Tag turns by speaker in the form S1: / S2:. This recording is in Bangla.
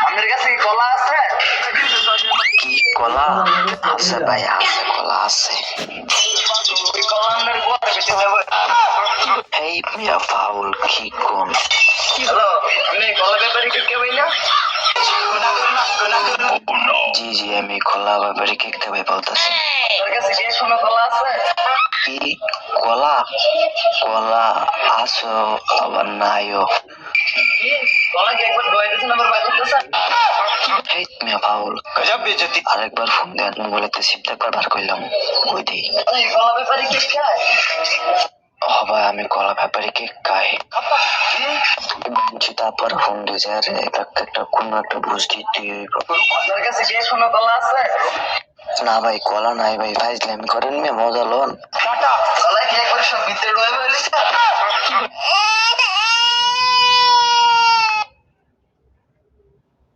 S1: আপনার কাছে কি কলা আছে?
S2: কি কলা আছে ভাই? আছে, কলা আছে।
S1: ওই কলা আপনার গোয়ার বেঁচে যাবে।
S2: এই মিয়া ফাউল কি কোন?
S1: হ্যালো, আপনি কলা ব্যাপারী কে ভাই না?
S2: জি জি, আমি কলা ব্যাপারে কেকটা ভাই বলতেছি।
S1: আপনার কাছে কি এখনো কলা আছে?
S2: কি কলা? কলা আছো আবার নাইও।
S1: কি কলা কি একবার দোয়াই দিয়েছেন আবার বাই করতেছেন?
S2: এই মিয়া ফাউল,
S1: গজব বেজতি।
S2: আরেকবার ফোন দেন, মোবাইলেতে সিমটা একবার বার করলাম, ওই দিই।
S1: এই কলা ব্যাপারী কে খায়?
S2: ভাই আমি কলা ব্যাপারে কেক খাই। তারপর ফোন দিয়েছে, আরে একটা কোন একটা বুঝ দিতে হইব।
S1: আপনার কাছে কি এখনো কলা আছে?
S2: না ভাই, কলা নাই ভাই, ফাইজলামি করেন মিয়া, মজা লন।
S1: কলা কি একবার সব ভিতরে রয়ে গেছে?